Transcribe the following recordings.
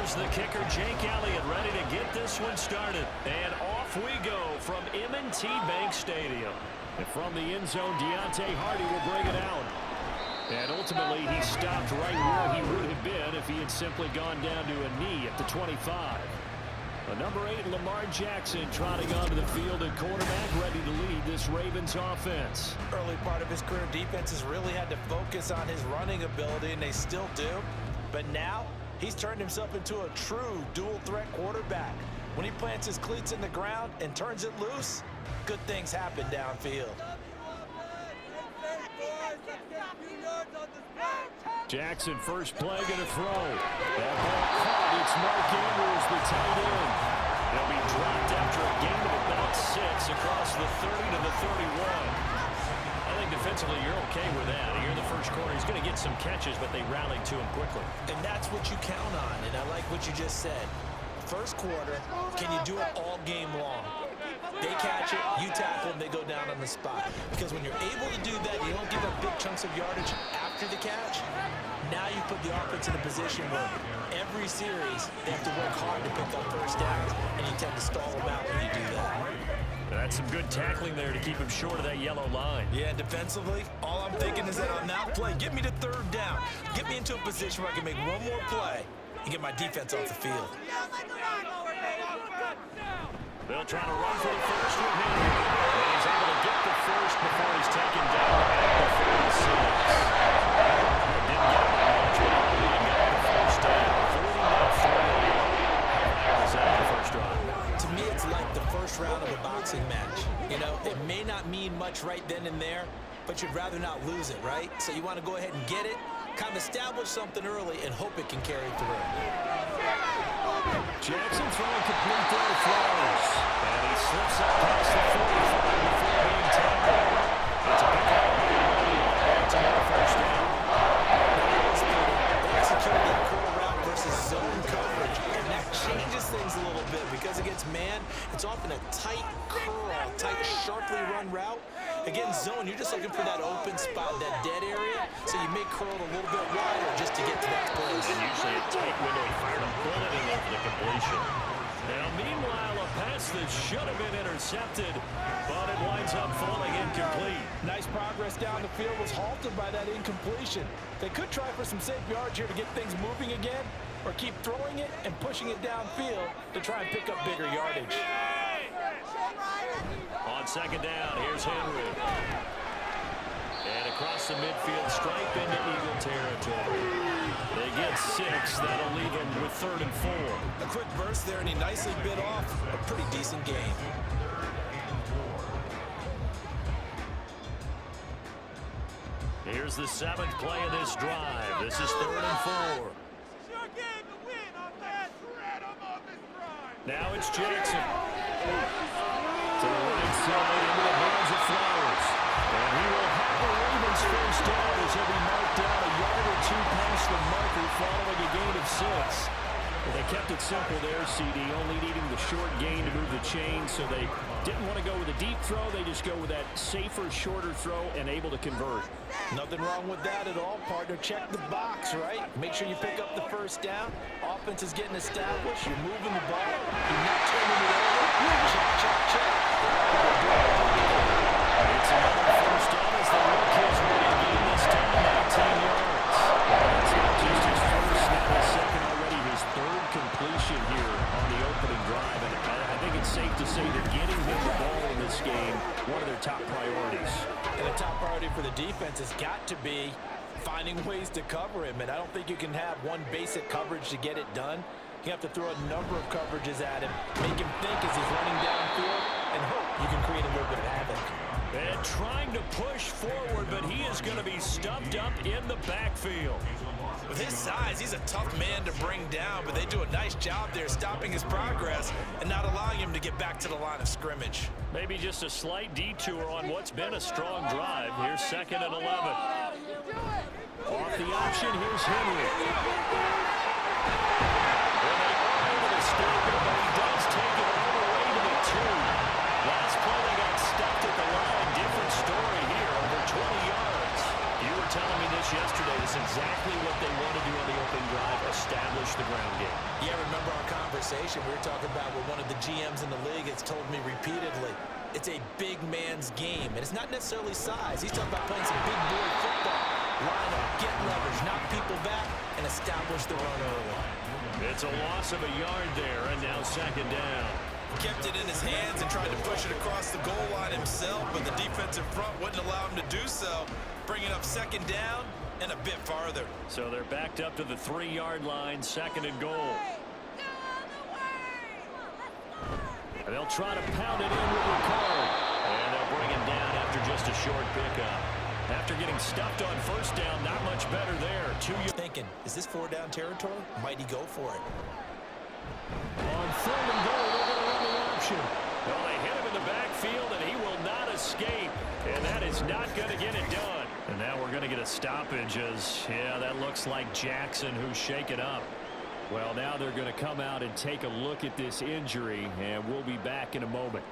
Here's the kicker, Jake Elliott, ready to get this one started. And off we go from M&T Bank Stadium. And from the end zone, Deontay Hardy will bring it out. And ultimately, he stopped right where he would have been if he had simply gone down to a knee at the 25. The number 8, Lamar Jackson, trotting onto the field at quarterback, ready to lead this Ravens offense. Early part of his career, defenses really had to focus on his running ability, and they still do. But now, he's turned himself into a true dual-threat quarterback. When he plants his cleats in the ground and turns it loose, good things happen downfield. Jackson, first play, going to throw. That ball caught. It's Mark Andrews, the tight end. They'll be dropped after a gain of about 6 across the 30 to the 31. I think defensively you're okay with that. Here in the first quarter, he's going to get some catches, but they rallied to him quickly. And that's what you count on, and I like what you just said. First quarter, can you do it all game long? They catch it, you tackle them, they go down on the spot. Because when you're able to do that, you don't give up big chunks of yardage after the catch. Now you put the offense in a position where every series they have to work hard to pick up first downs, and you tend to stall them out when you do that. That's some good tackling there to keep him short of that yellow line. Yeah, defensively, all I'm thinking is that on that play, get me to third down. Get me into a position where I can make one more play and get my defense off the field. They'll try to run for the first with him. And he's able to get the first before he's taken down at the 46. Didn't get it by much, but he got the first down. 40-3. Was that the first drive? To me, it's like the first round of a boxing match. You know, it may not mean much right then and there, but you'd rather not lose it, right? So you want to go ahead and get it, kind of establish something early, and hope it can carry through. Jackson throwing complete there to Flowers. And he slips up past the 45 before being tackled. It's a big it's another first down. They executed that curl route versus zone coverage, and that changes things a little bit because against man, it's often a tight curl, tight, sharply run route. Against zone, you're just looking for that open spot, that dead area, so you may curl it a little bit wider just to get to that place. And usually a tight window, he fired a bullet in there for the completion. Now, meanwhile, a pass that should have been intercepted, but it winds up falling incomplete. Nice progress down the field was halted by that incompletion. They could try for some safe yards here to get things moving again, or keep throwing it and pushing it downfield to try and pick up bigger yardage. On second down, here's Henry. And across the midfield, stripe into Eagle territory. They get 6. That'll leave them with 3rd and 4. A quick burst there, and he nicely bit off a pretty decent gain. Here's the 7th play of this drive. This is 3rd and 4. Now it's Jackson. To the right side, into the hands of Flowers. And he will have the Ravens first down as he'll be marked down a yard or 2 past the marker following a gain of 6. Well, they kept it simple there, CD, only needing the short gain to move the chain, so they didn't want to go with a deep throw. They just go with that safer, shorter throw and able to convert. Nothing wrong with that at all, partner. Check the box, right? Make sure you pick up the first down. Offense is getting established. You're moving the ball. You're not turning it over. Check, check, check. It's another first down as they work his way to gain this time 19 yards. It's not just his first, not his second already, his 3rd completion here on the opening drive. And I think it's safe to say that getting him the ball in this game, one of their top priorities. And the top priority for the defense has got to be finding ways to cover him. And I don't think you can have one basic coverage to get it done. You have to throw a number of coverages at him, make him think as he's running downfield, and hope you can create a little bit of havoc. And trying to push forward, but he is going to be stuffed up in the backfield. With his size, he's a tough man to bring down, but they do a nice job there stopping his progress and not allowing him to get back to the line of scrimmage. Maybe just a slight detour on what's been a strong drive. Here's 2nd and 11. Off the option, here's Henry. And they are able to stop him, but he does take it all the way to the 2. Last play, they got stuffed at the line. Different story here, over 20 yards. You were telling me this yesterday. This is exactly what they want to do on the opening drive, establish establish the ground game. Yeah, remember our conversation? We were talking about what one of the GMs in the league has told me repeatedly. It's a big man's game, and it's not necessarily size. He's talking about playing some big boy football. Line up, get leverage, knock people back, and establish the run early. It's a loss of a yard there, and now second down. Kept it in his hands and tried to push it across the goal line himself, but the defensive front wouldn't allow him to do so, bringing up second down and a bit farther. So they're backed up to the 3-yard line, second and goal. And they'll try to pound it in with Ricard. And they'll bring him down after just a short pickup. After getting stuffed on first down, not much better there. Thinking, is this 4-down territory? Might he go for it? On third and goal, they're going to run the option. Well, they hit him in the backfield, and he will not escape. And that is not going to get it done. And now we're going to get a stoppage as, yeah, that looks like Jackson who's shaken up. Well, now they're going to come out and take a look at this injury, and we'll be back in a moment.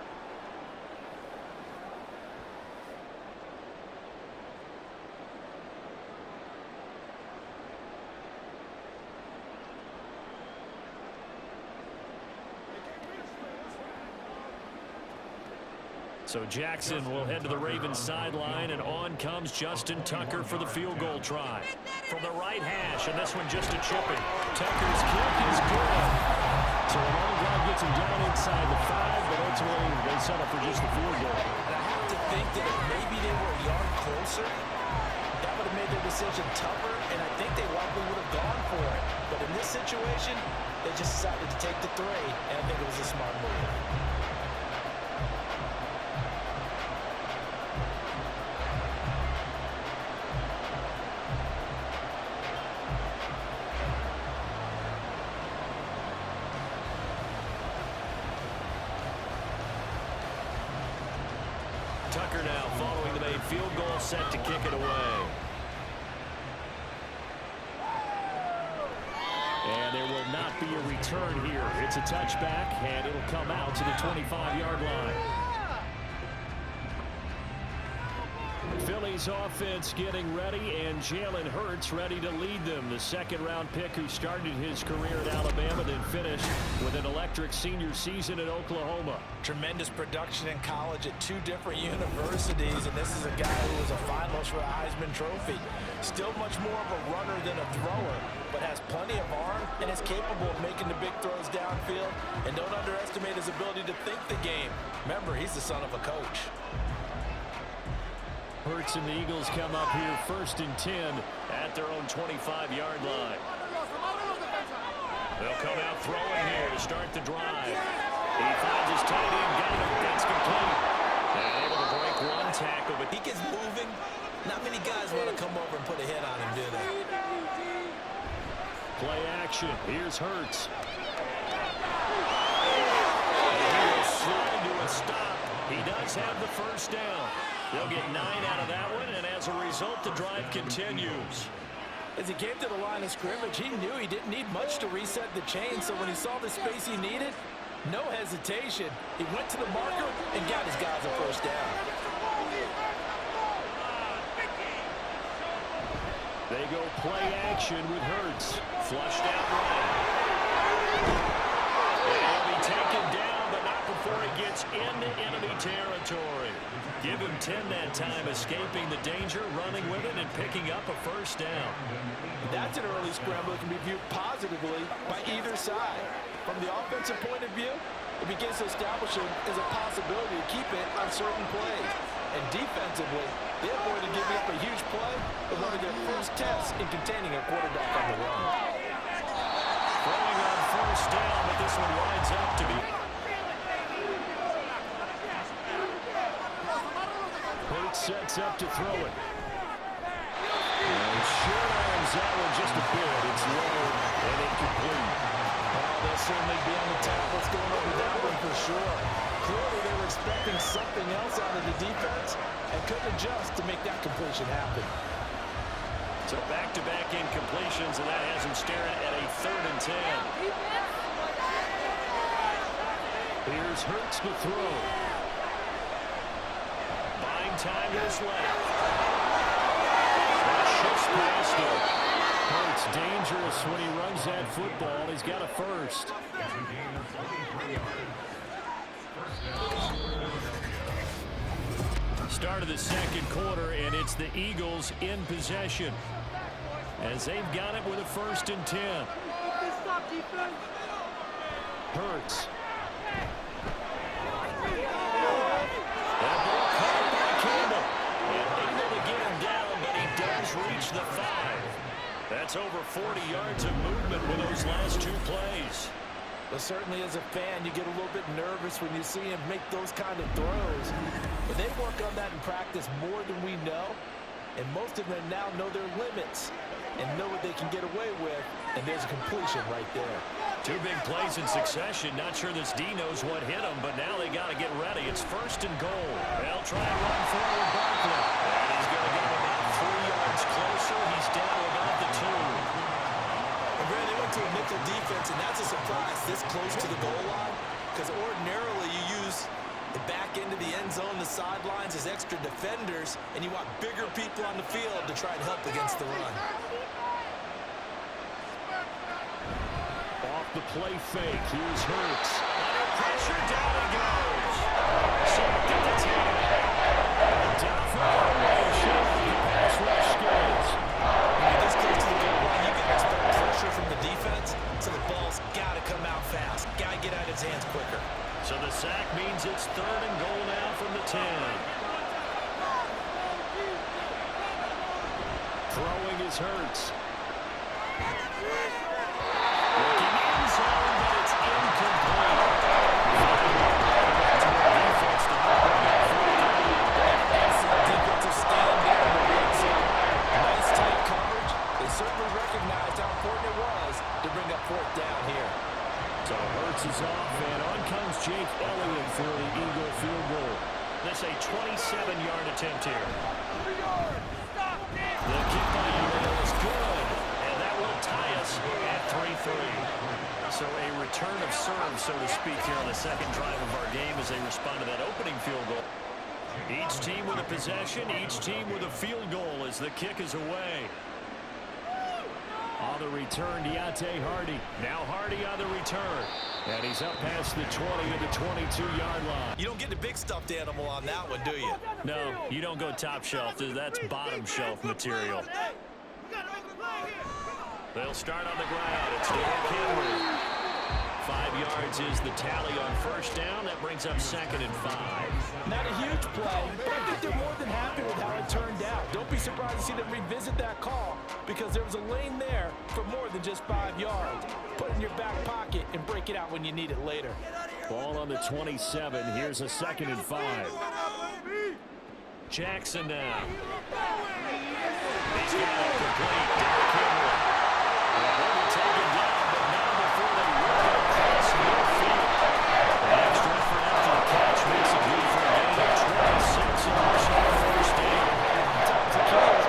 So Jackson will head to the Ravens sideline, and on comes Justin Tucker for the field goal try. From the right hash, and this one just a chipping. Tucker's kick is good. So a long drive gets him down inside the 5, but ultimately they settle for just the field goal. And I have to think that if maybe they were a yard closer, that would have made their decision tougher, and I think they likely would have gone for it. But in this situation, they just decided to take the 3, and I think it was a smart move. Tucker now following the made field goal, set to kick it away. And there will not be a return here. It's a touchback, and it'll come out to the 25-yard line. Philly's offense getting ready, and Jalen Hurts ready to lead them. The second-round pick who started his career at Alabama, then finished with an electric senior season at Oklahoma. Tremendous production in college at 2 different universities, and this is a guy who was a finalist for a Heisman Trophy. Still much more of a runner than a thrower, but has plenty of arm and is capable of making the big throws downfield. And don't underestimate his ability to think the game. Remember, he's the son of a coach. Hurts and the Eagles come up here first and 10 at their own 25-yard line. They'll come out throwing here to start the drive. He finds his tight end, got it, that's complete. And able to break one tackle, but he gets moving. Not many guys want to come over and put a hit on him, do they? Play action. Here's Hurts. And he will slide to a stop. He does have the first down. They'll get 9 out of that one, and as a result, the drive continues. As he came to the line of scrimmage, he knew he didn't need much to reset the chain, so when he saw the space he needed, no hesitation. He went to the marker and got his guys a first down. They go play action with Hurts. Flushed out right. And he'll be taken down, but not before he gets into enemy territory. Give him 10 that time, escaping the danger, running with it, and picking up a first down. That's an early scramble that can be viewed positively by either side. From the offensive point of view, it begins to establish it as a possibility to keep it on certain plays. And defensively, they avoided giving up a huge play of one of their first tests in containing a quarterback on the run. Throwing on first down, but this one winds up to be... Hurts sets up to throw it. And short arms that one just a bit. It's low and incomplete. Well, they'll certainly be on the tablets going over that one for sure. Clearly, they were expecting something else out of the defense and couldn't adjust to make that completion happen. So back-to-back incompletions, and that has him staring at a 3rd and 10. Here's Hurts to throw. Buying time is left. That shifts past him. Hurts dangerous when he runs that football. He's got a first. Start of the second quarter, and it's the Eagles in possession as they've got it with a 1st and 10. Hurts. That ball caught by Campbell. And able to get him down, but he does reach the 5. That's over 40 yards of movement with those last 2 plays. But certainly as a fan, you get a little bit nervous when you see him make those kind of throws. But they work on that in practice more than we know. And most of them now know their limits and know what they can get away with. And there's a completion right there. 2 big plays in succession. Not sure this D knows what hit him, but now they got to get ready. It's 1st and goal. They'll try and run forward Barkley. And he's going to get him about 3 yards closer. He's down to about the 2. They went to a nickel defense, and that's a surprise this close to the goal line, because ordinarily you use the back end of the end zone, the sidelines as extra defenders, and you want bigger people on the field to try and help against the run. Off the play fake, here's Hurts. Under pressure, down he goes. Sacked at the 10. Down for formation. The pass rush skids. When you're this close to the goal line, you can expect pressure from the defense, so the ball's got to come out fast. Got to get out of his hands quicker. So the sack means it's 3rd and goal now from the 10. Throwing is Hurts. Looking in zone, but it's incomplete. Defense to help bring that 4th down. Excellent defensive stand there in the red zone. Nice tight coverage. They certainly recognized how important it was to bring up 4th down here. So Hurts is off, and on comes Jake Elliott for the Eagle field goal. That's a 27-yard attempt here. The kick by Elliott is good, and that will tie us at 3-3. So a return of serve, so to speak, here on the second drive of our game as they respond to that opening field goal. Each team with a possession, each team with a field goal as the kick is away. On the return, Deontay Hardy. Now Hardy on the return. And he's up past the 20 to the 22-yard line. You don't get the big stuffed animal on that one, do you? No, you don't go top shelf. That's bottom shelf material. They'll start on the ground. It's Derrick Henry. 5 yards is the tally on 1st down. That brings up 2nd and 5. Not a huge play, but I think they're more than happy with how it turned out. Don't be surprised to see them revisit that call, because there was a lane there for more than just 5 yards. Put it in your back pocket and break it out when you need it later. Ball on the 27. Here's a 2nd and 5. Jackson now. He's got it complete. Derrick Henry. They'll be taken down, but not before they rip it across midfield. An extra effort after the catch makes it good for a gain of 26 and rushing the 1st down. Just get him the ball,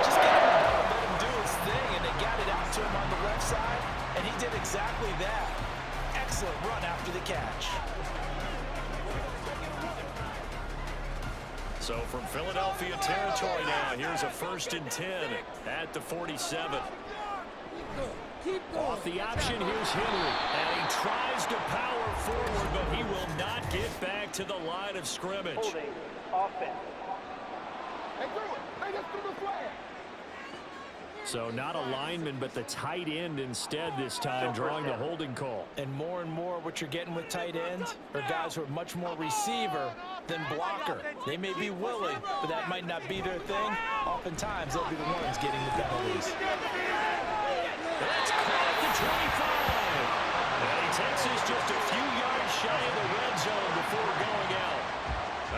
let him do his thing, and they got it out to him on the left side, and he did exactly that. Excellent run after the catch. So from Philadelphia territory now, here's a 1st and 10 at the 47. Off the option, here's Henry. And he tries to power forward, but he will not get back to the line of scrimmage. Holding offense. So not a lineman, but the tight end instead this time, drawing the holding call. And more what you're getting with tight ends are guys who are much more receiver than blocker. They may be willing, but that might not be their thing. Oftentimes, they'll be the ones getting the penalties. That's caught at the 25. And he takes us just a few yards shy of the red zone before going out.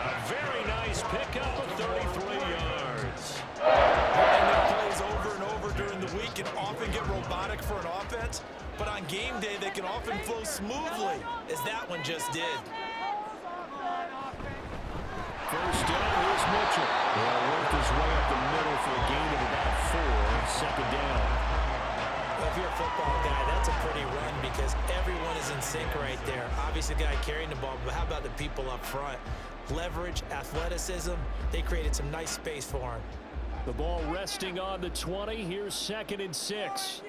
A very nice pickup of 33 yards. And their plays over and over during the week can often get robotic for an offense, but on game day they can often flow smoothly, as that one just did. First down, here's Mitchell. He'll work his way up the middle for a gain of about 4. 2nd down. Well, if you're a football guy, that's a pretty run because everyone is in sync right there. Obviously, the guy carrying the ball, but how about the people up front? Leverage, athleticism, they created some nice space for him. The ball resting on the 20. Here's 2nd and 6.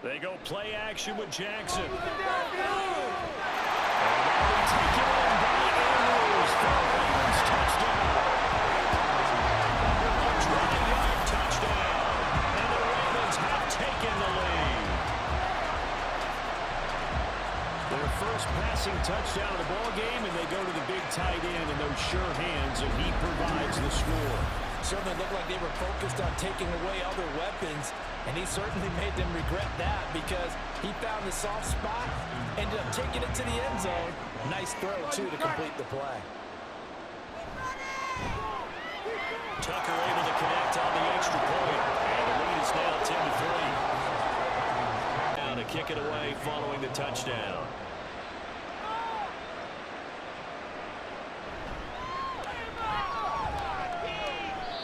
They go play action with Jackson. And now taken in by Andrews for a Ravens touchdown. A 20-yard touchdown. And the Ravens have taken the lead. Their first passing touchdown of the ball game, and they go to the big tight end in those sure hands, and he provides the score. Certainly looked like they were focused on taking away other weapons, and he certainly made them regret that because he found the soft spot, ended up taking it to the end zone. Nice throw, too, to complete the play. Tucker able to connect on the extra point, and the lead is now 10-3. Now to kick it away following the touchdown.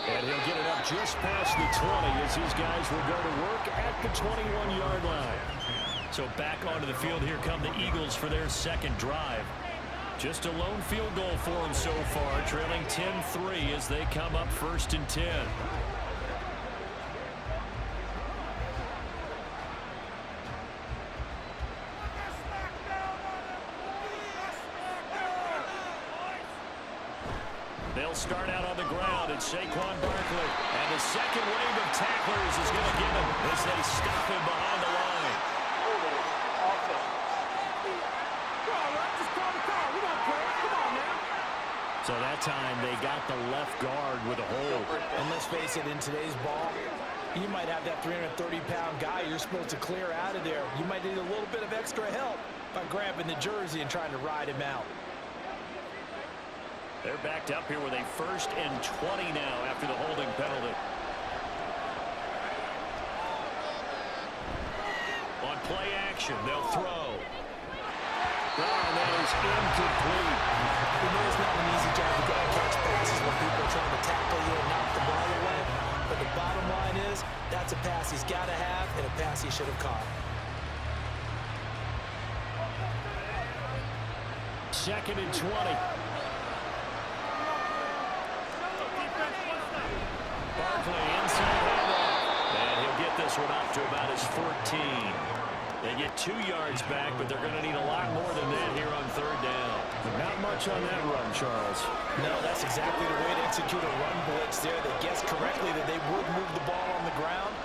And he'll get it up just past the 20 as these guys will go to work at the 21-yard line. So back onto the field, here come the Eagles for their second drive. Just a lone field goal for them so far, trailing 10-3 as they come up 1st and 10. They'll start out on the ground. It's Saquon Barkley. And the second wave of tacklers is going to get him as they stop him behind the line. So that time they got the left guard with a hold. And let's face it, in today's ball, you might have that 330-pound guy you're supposed to clear out of there. You might need a little bit of extra help by grabbing the jersey and trying to ride him out. They're backed up here with a 1st and 20 now after the holding penalty. On play action, they'll throw. And that is incomplete. You know it's not an easy job to go and catch passes when people are trying to tackle you and knock the ball away. But the bottom line is, that's a pass he's got to have and a pass he should have caught. 2nd and 20. Barkley inside handoff. And he'll get this one up to about his 14. They get 2 yards back, but they're going to need a lot more than that here on 3rd down. But not much on that run, Charles. No, that's exactly the way to execute a run blitz there. They guessed correctly that they would move the ball on the ground,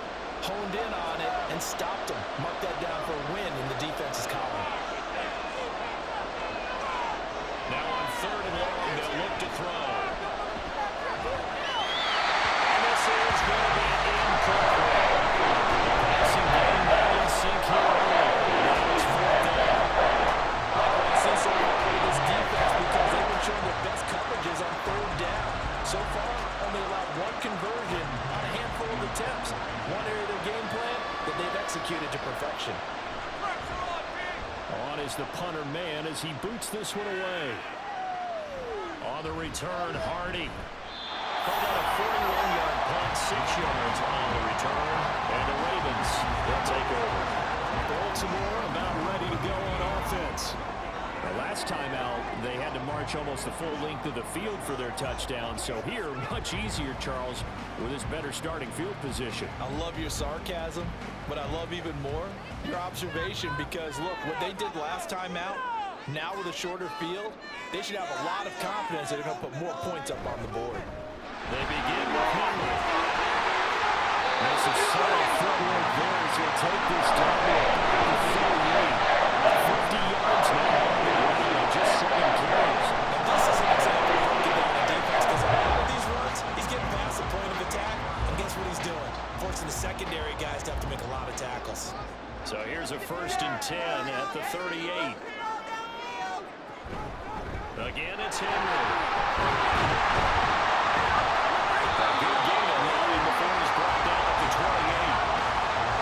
honed in on it, and stopped them. Mark that down for a win in the defense's column. Now on 3rd and long, they'll look to throw. And this is going to be incomplete. Passing game down sink here early. Now it's 4th down. I've seen so far with this defense because they've been showing their best coverages on 3rd down. So far, only allowed 1 conversion on a handful of attempts. One area of their game plan that they've executed to perfection. On is the punter man as he boots this one away. On the return, Hardy. Called out a 41-yard punt, 6 yards on the return. And the Ravens will take over. Baltimore about ready to go on offense. The last time out, they had to march almost the full length of the field for their touchdown. So here, much easier, Charles, with his better starting field position. I love your sarcasm, but I love even more your observation because, look, what they did last time out, now with a shorter field, they should have a lot of confidence that they're going to put more points up on the board. They begin with Henry. There's some solid footwork there as he'll take this down to 38. 50 yards now on the ground, just 7 carries. Now this is an example of breaking down the defense because a lot of these runs, he's getting past the point of attack, and guess what he's doing? Forcing the secondary guys to have to make a lot of tackles. So here's a 1st and 10 at the 38. Again, it's Henry. A good game of running before he's brought down at the 28.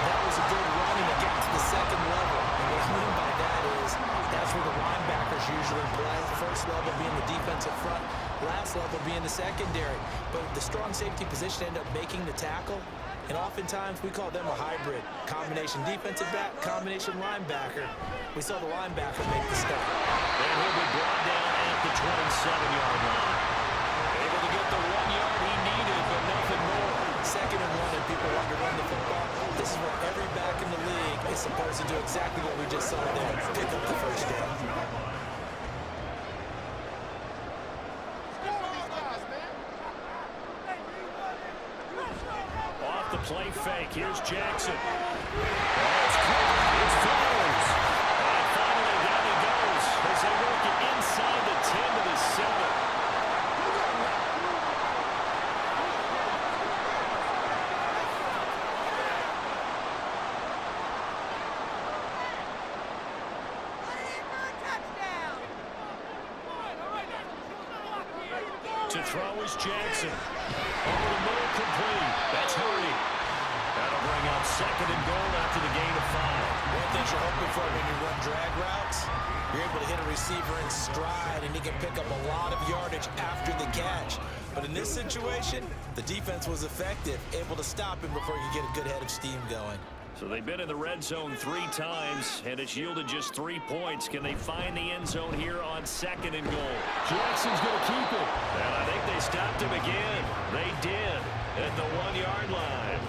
That was a good run and it got to the 2nd level. And what I mean by that is that's where the linebackers usually play. First level being the defensive front, last level being the secondary. But the strong safety position ended up making the tackle. And oftentimes we call them a hybrid. Combination defensive back, combination linebacker. We saw the linebacker make the stop. And he'll be brought down at the 27-yard line. Able to get the 1 yard he needed, but nothing more. 2nd and 1 and people want to run the football. This is where every back in the league is exactly what we just saw there. Pick up the first down. Off the play fake. Here's Jackson. It's throws. And finally down he goes as they work it inside the 10 to the 7. To throw is Jackson. Over the middle, complete. That's Hardy. That'll bring up 2nd and goal after the gain of 5. One thing you're hoping for when you run drag routes, you're able to hit a receiver in stride, and he can pick up a lot of yardage after the catch. But in this situation, the defense was effective, able to stop him before he could get a good head of steam going. So they've been in the red zone 3 times, and it's yielded just 3 points. Can they find the end zone here on 2nd and goal? Jackson's going to keep it. And I think they stopped him again. They did at the 1-yard line.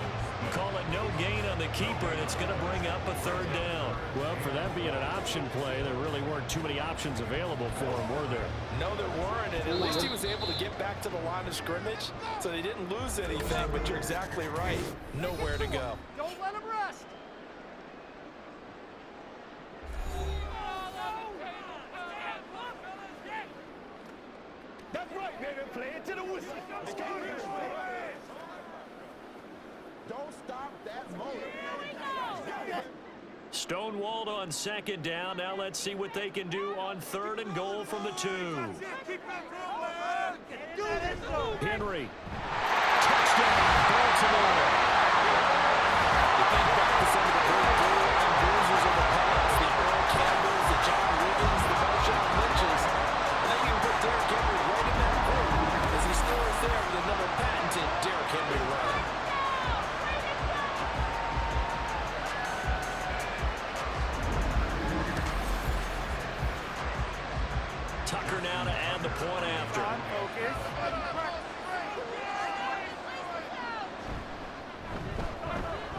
Call it no gain on the keeper, and it's going to bring up a 3rd down. Well, for that being an option play, there really weren't too many options available for him, were there? No, there weren't, and at least he was able to get back to the line of scrimmage, so they didn't lose anything, but you're exactly right. Nowhere to go. Don't let him rest. That's right, baby. Play it to the whistle. Let's go. Don't stop that motor. Stonewalled on 2nd down. Now let's see what they can do on 3rd and goal from the 2. Henry. Touchdown, Baltimore. You think back to some of the great blue-line bruisers of the past, the Earl Campbells, the John Wiggins, the Marshawn Lynches. And then you can put Derrick Henry right in that group as he scores there with another patented Derrick Henry run. Tucker now to add the point after.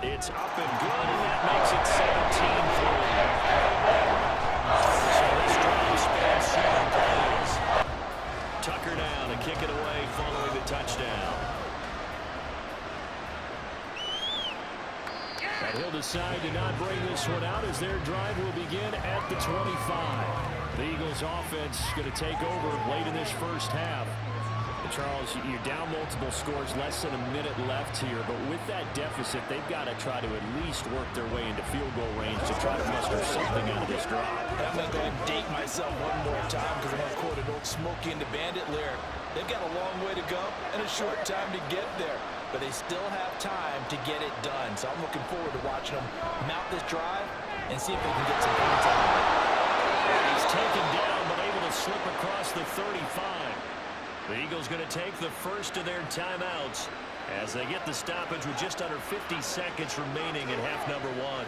It's up and good, and that makes it 17-3. So this drive spans 7 plays. Tucker now to kick it away following the touchdown. And he'll decide to not bring this one out as their drive will begin at the 25. The Eagles offense going to take over late in this first half. And Charles, you're down multiple scores, less than a minute left here. But with that deficit, they've got to try to at least work their way into field goal range to try to muster something out of this drive. I'm going to go ahead and date myself one more time because I'm going to quote an old Smokey and the Bandit lyric. They've got a long way to go and a short time to get there. But they still have time to get it done. So I'm looking forward to watching them mount this drive and see if they can get some points out of it. And he's taken down but able to slip across the 35. The Eagles going to take the first of their timeouts as they get the stoppage with just under 50 seconds remaining in half number 1.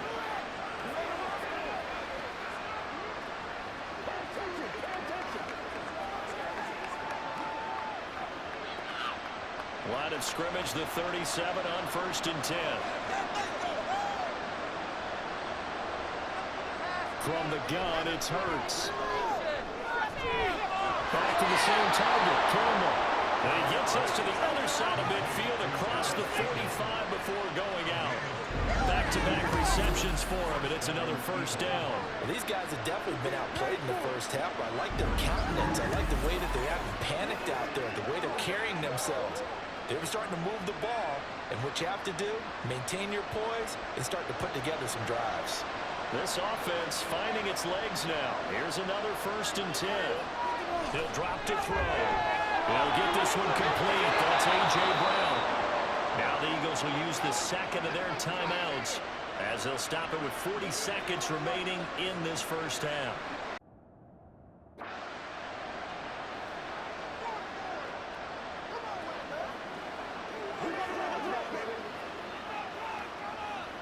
Line of scrimmage, the 37 on 1st and 10. From the gun, it's Hurts. Back to the same target, Campbell. And he gets us to the other side of midfield across the 45 before going out. Back-to-back receptions for him, and it's another first down. Well, these guys have definitely been outplayed in the first half. I like their countenance. I like the way that they haven't panicked out there, the way they're carrying themselves. They were starting to move the ball, and what you have to do, maintain your poise and start to put together some drives. This offense finding its legs now. Here's another 1st and 10. He'll drop to throw. They'll get this one complete. That's A.J. Brown. Now the Eagles will use the 2nd of their timeouts as they'll stop it with 40 seconds remaining in this first half.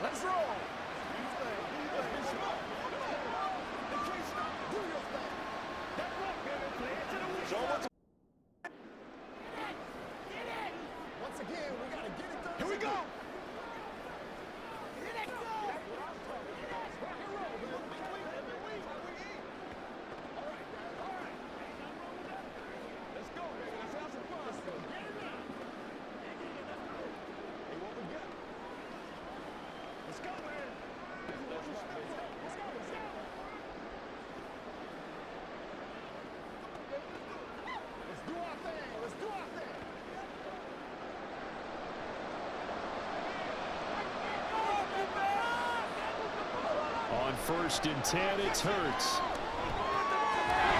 Let's roll. Once again, we got to get it done. Here we go. first and 10. It's Hurts.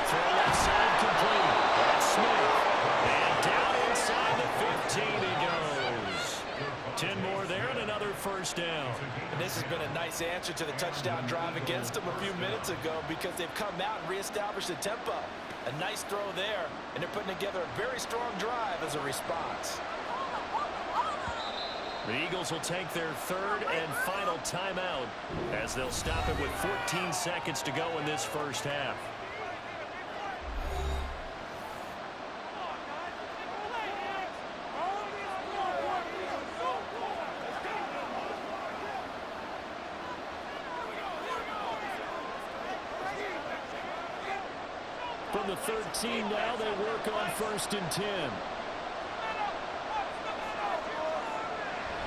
Throw left side complete. That's Smith. And down inside the 15 he goes. 10 more there and another first down. And this has been a nice answer to the touchdown drive against them a few minutes ago because they've come out and reestablished the tempo. A nice throw there, and they're putting together a very strong drive as a response. The Eagles will take their third and final timeout as they'll stop it with 14 seconds to go in this first half. From the 13 now, they work on first and 10.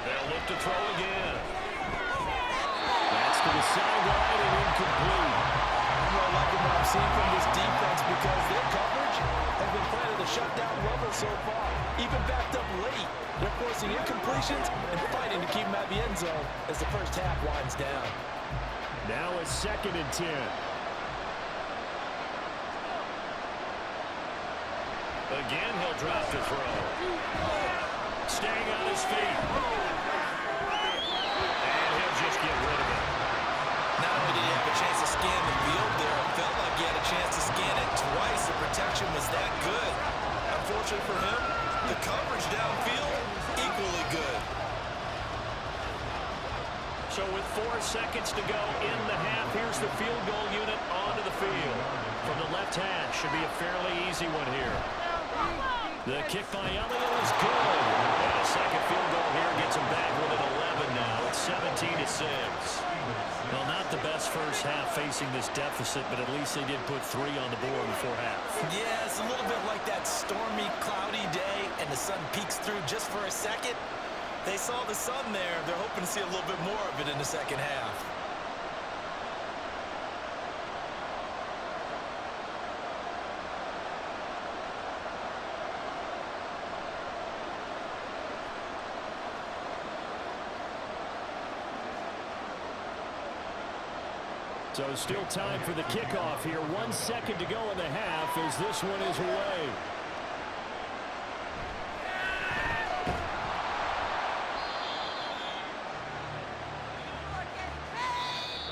They'll look to throw again. That's to the sideline and incomplete. I'm really liking what I've seen from this defense because their coverage has been playing at a shutdown level so far. Even backed up late, they're forcing incompletions and fighting to keep them out of the end zone as the first half winds down. Now a second and 10. Again, he'll drop to throw. Staying on his feet. And he'll just get rid of it. Not only did he have a chance to scan the field there, it felt like he had a chance to scan it twice. The protection was that good. Unfortunately for him, the coverage downfield, equally good. So with 4 seconds to go in the half, here's the field goal unit onto the field. From the left hash, should be a fairly easy one here. The kick by Elliott is good. And a second field goal here gets him back within 11 now. It's 17-6. Well, not the best first half facing this deficit, but at least they did put 3 on the board before half. Yeah, it's a little bit like that stormy, cloudy day, and the sun peeks through just for a second. They saw the sun there. They're hoping to see a little bit more of it in the second half. So still time for the kickoff here. 1 second to go in the half as this one is away.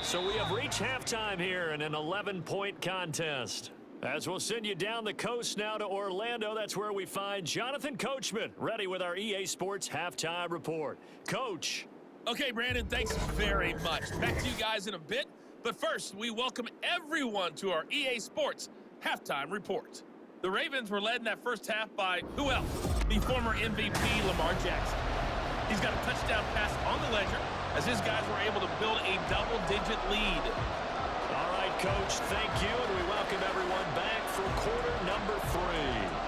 So we have reached halftime here in an 11-point contest. As we'll send you down the coast now to Orlando, that's where we find Jonathan Coachman, ready with our EA Sports Halftime Report. Coach. Okay, Brandon, thanks very much. Back to you guys in a bit. But first, we welcome everyone to our EA Sports Halftime Report. The Ravens were led in that first half by who else? The former MVP, Lamar Jackson. He's got a touchdown pass on the ledger as his guys were able to build a double-digit lead. All right, Coach, thank you, and we welcome everyone back for quarter number 3.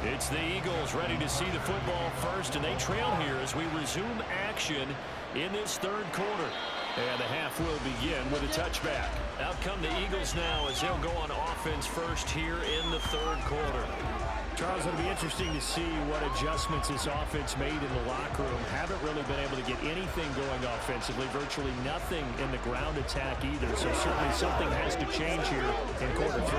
It's the Eagles ready to see the football first, and they trail here as we resume action in this third quarter. And the half will begin with a touchback. Out come the Eagles now as they'll go on offense first here in the third quarter. Charles, it'll be interesting to see what adjustments this offense made in the locker room. Haven't really been able to get anything going offensively, virtually nothing in the ground attack either. So certainly something has to change here in quarter 3.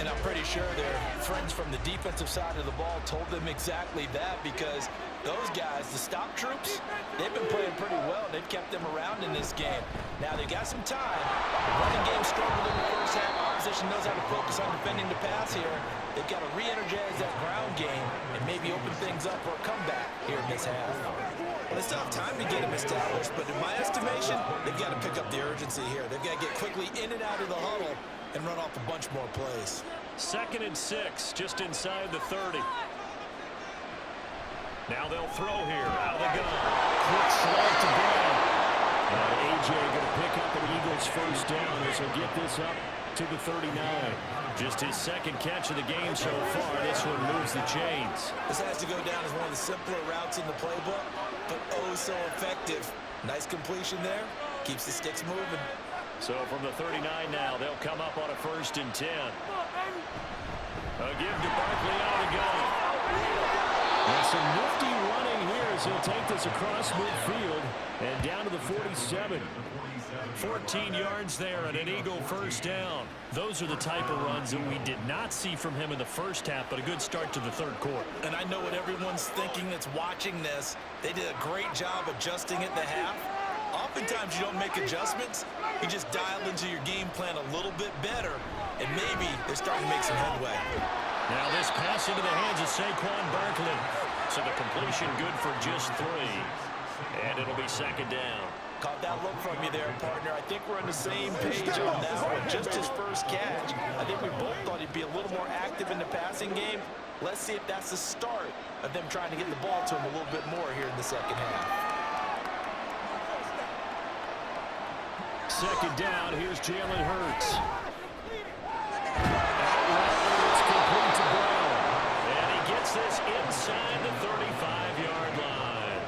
And I'm pretty sure their friends from the defensive side of the ball told them exactly that because those guys, the stop troops, they've been playing pretty well. They've kept them around in this game. Now they got some time. The running game struggled in the first half. Opposition knows how to focus on defending the pass here. They've got to re-energize that ground game and maybe open things up for a comeback here in this half. Well, they still have time to get them established, but in my estimation, they've got to pick up the urgency here. They've got to get quickly in and out of the huddle and run off a bunch more plays. 2nd and 6, just inside the 30. Now they'll throw here, out of the gun. Quick slant to Brown. And A.J. going to pick up an Eagles first down as he'll get this up to the 39. Just his 2nd catch of the game so far. This one moves the chains. This has to go down as one of the simpler routes in the playbook, but oh so effective. Nice completion there. Keeps the sticks moving. So from the 39 now, they'll come up on a 1st and 10. A give to Barkley out of the gun. And some nifty running here as he'll take this across midfield and down to the 47. 14 yards there and an Eagle first down. Those are the type of runs that we did not see from him in the first half, but a good start to the 3rd quarter. And I know what everyone's thinking that's watching this. They did a great job adjusting at the half. Oftentimes you don't make adjustments. You just dial into your game plan a little bit better, and maybe they're starting to make some headway. Now this pass into the hands of Saquon Barkley. So the completion good for just 3. And it'll be 2nd down. Caught that look from you there, partner. I think we're on the same page on that one. Just his first catch. I think we both thought he'd be a little more active in the passing game. Let's see if that's the start of them trying to get the ball to him a little bit more here in the 2nd half. 2nd down, here's Jalen Hurts. It's complete to Brown. And he gets this inside the 35-yard line.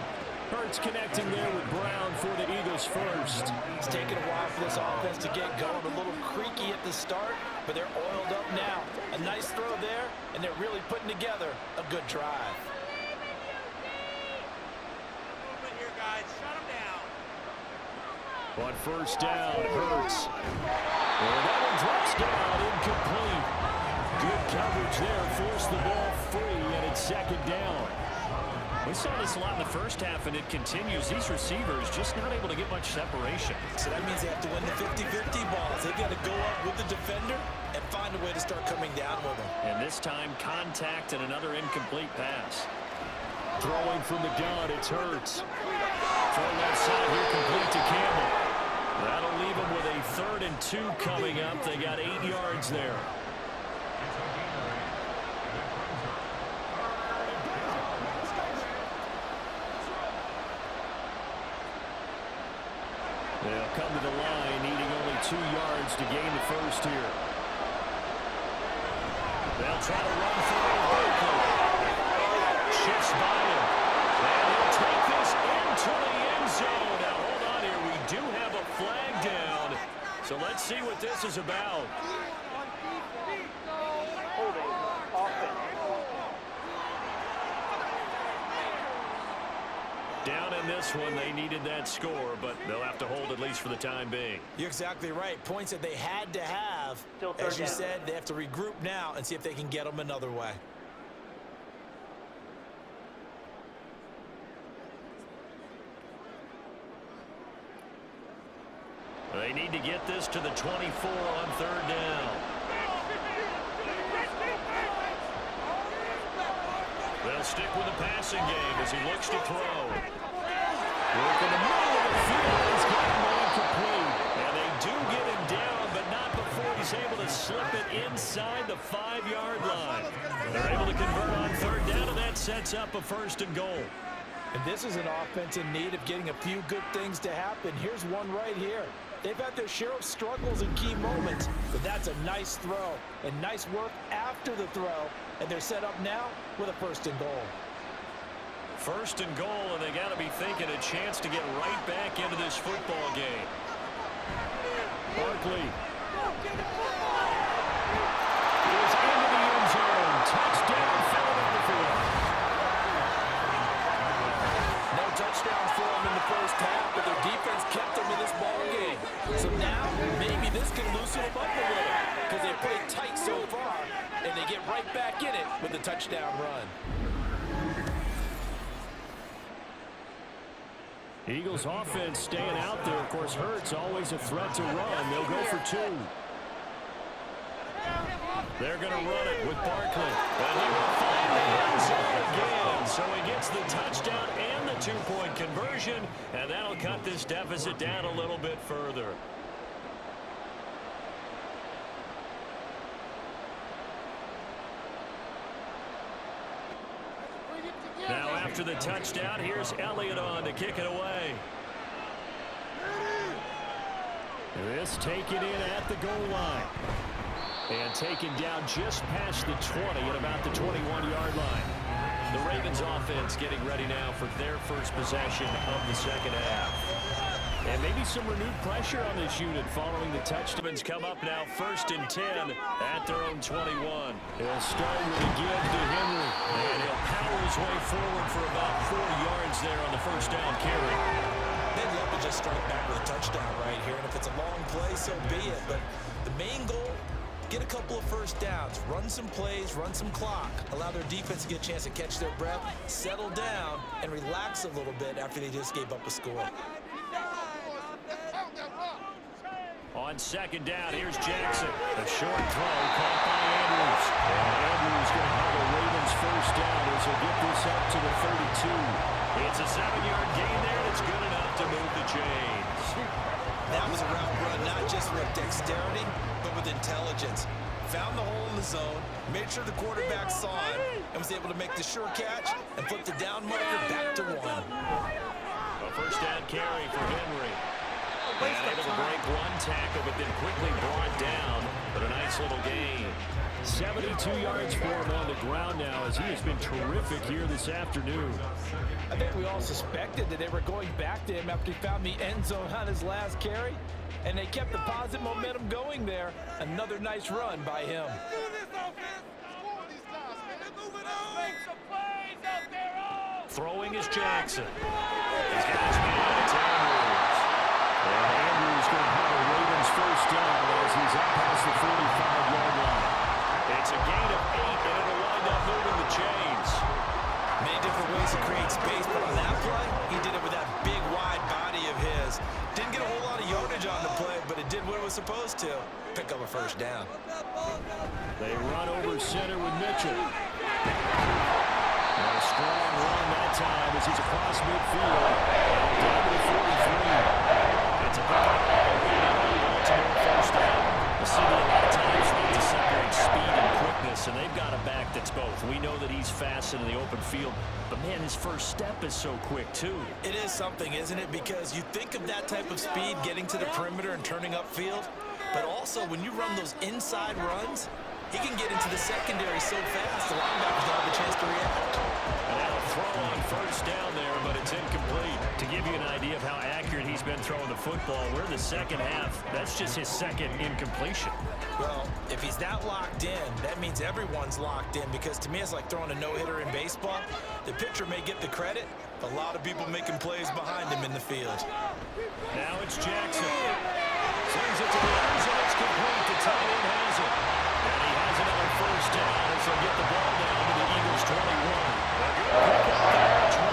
Hurts connecting there with Brown for the Eagles first. It's taken a while for this offense to get going. A little creaky at the start, but they're oiled up now. A nice throw there, and they're really putting together a good drive. On 1st down, Hurts. And that one drops down, incomplete. Good coverage there, forced the ball free, and it's 2nd down. We saw this a lot in the first half, and it continues. These receivers just not able to get much separation. So that means they have to win the 50-50 balls. They've got to go up with the defender and find a way to start coming down with them. And this time, contact and another incomplete pass. Throwing from the gun, it's Hurts. Throw left side here, complete to Campbell. That'll leave them with a 3rd and 2 coming up. They got 8 yards there. They'll come to the line, needing only 2 yards to gain the first here. They'll try to run through. Shifts by him. And he'll take this into the end zone. Now, hold on here. We do have a flag down. So let's see what this is about. Down in this one, they needed that score, but they'll have to hold at least for the time being. You're exactly right. Points that they had to have. As you said, they have to regroup now and see if they can get them another way. They need to get this to the 24 on 3rd down. They'll stick with the passing game as he looks to throw. Work in the middle of the field. He's got him incomplete. And they do get him down, but not before he's able to slip it inside the 5-yard line. They're able to convert on 3rd down, and that sets up a 1st and goal. And this is an offense in need of getting a few good things to happen. Here's one right here. They've had their share of struggles in key moments, but that's a nice throw and nice work after the throw, and they're set up now with a 1st and goal. 1st and goal, and they got to be thinking a chance to get right back into this football game. Barkley is into the end zone. Touchdown, Philadelphia. No touchdown for them in the first half, but their defense kept them in this ball game. So now, maybe this can loosen them up a little because they played tight so far, and they get right back in it with the touchdown run. Eagles offense staying out there. Of course, Hurts always a threat to run. They'll go for 2. They're going to run it with Barkley. And he will find the end zone again. So he gets the touchdown and the 2-point conversion, and that'll cut this deficit down a little bit further. after the touchdown. Here's Elliott on to kick it away. This taken in at the goal line. And taken down just past the 20 at about the 21-yard line. The Ravens offense getting ready now for their first possession of the second half. And maybe some renewed pressure on this unit following the touchdowns. Come up now 1st and 10 at their own 21. He'll start with a give to Henry. And he'll power his way forward for about 4 yards there on the first down carry. They'd love to just strike back with a touchdown right here. And if it's a long play, so be it. But the main goal, get a couple of first downs, run some plays, run some clock, allow their defense to get a chance to catch their breath, settle down, and relax a little bit after they just gave up a score. On second down, here's Jackson. A short throw caught by Andrews. And Andrews going to have a Ravens first down as he'll get this up to the 32. It's a 7-yard gain there, and it's good enough to move the chains. That was a route run, not just with dexterity, but with intelligence. Found the hole in the zone, made sure the quarterback saw it, and was able to make the sure catch and flip the down marker back to 1. A first down carry for Henry. And able to break one tackle, but then quickly brought down. But a nice little gain. 72 yards for him on the ground now as he has been terrific here this afternoon. I think we all suspected that they were going back to him after he found the end zone on his last carry. And they kept the positive momentum going there. Another nice run by him. Throwing is Jackson. He's got his man. It's Andrews. And Andrews going to have a Ravens first down as he's up past the 45-yard line. It's a gain of 8, and it'll wind up moving the chains. Many different ways to create space, but on that play, he did it with that big, wide body of his. Didn't get a whole lot of yardage on the play, but it did what it was supposed to. Pick up a first down. They run over center with Mitchell. And a strong run that time as he's across midfield. Down to the 43. It's a pickup. Baltimore first down. The city a lot of times need to separate speed and quickness, and they've got a back that's both. We know that he's fast in the open field, but man, his first step is so quick too. It is something, isn't it? Because you think of that type of speed getting to the perimeter and turning upfield, but also when you run those inside runs, he can get into the secondary so fast the linebackers don't have a chance to react. And now a throw on first down there, but it's incomplete. To give you an idea of how accurate he's been throwing the football, we're in the second half. That's just his second incompletion. Well, if he's that locked in, that means everyone's locked in, because to me it's like throwing a no-hitter in baseball. The pitcher may get the credit, but a lot of people making plays behind him in the field. Now it's Jackson. Sends it to the Eagles, and it's complete. The tight end has it. And he has another first down as they'll get the ball down to the Eagles' 21. Pick up there, 22.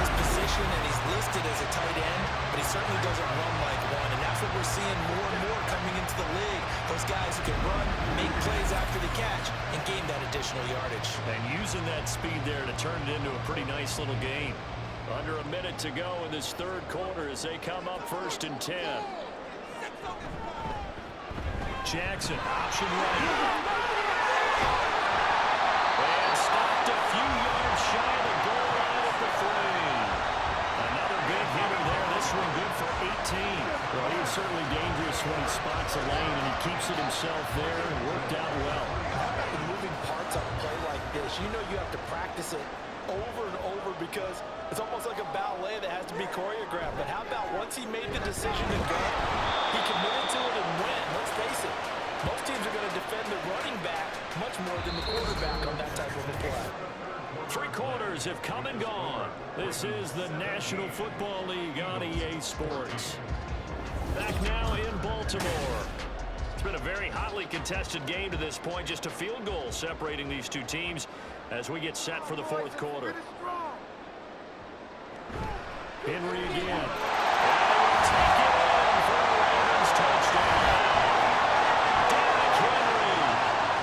His position, and he's listed as a tight end, but he certainly doesn't run like one, and that's what we're seeing more and more coming into the league. Those guys who can run, make plays after the catch, and gain that additional yardage. And using that speed there to turn it into a pretty nice little game. Under a minute to go in this third quarter as they come up 1st and 10. Jackson, option right. And stopped a few yards shy of the goal line at the 3. Another big hitter there. This one good for 18. Well, he is certainly dangerous when he spots a lane, and he keeps it himself there and worked out well. In moving parts on a play like this, you know you have to practice it over and over because it's almost like a ballet that has to be choreographed. But how about once he made the decision to go, he committed to it and went. Let's face it, most teams are going to defend the running back much more than the quarterback on that type of a play. 3 quarters have come and gone. This is the National Football League on EA Sports. Back now in Baltimore. It's been a very hotly contested game to this point. Just a field goal separating these two teams as we get set for the 4th quarter. Henry again. And take it in for a Ravens touchdown. Derrick Henry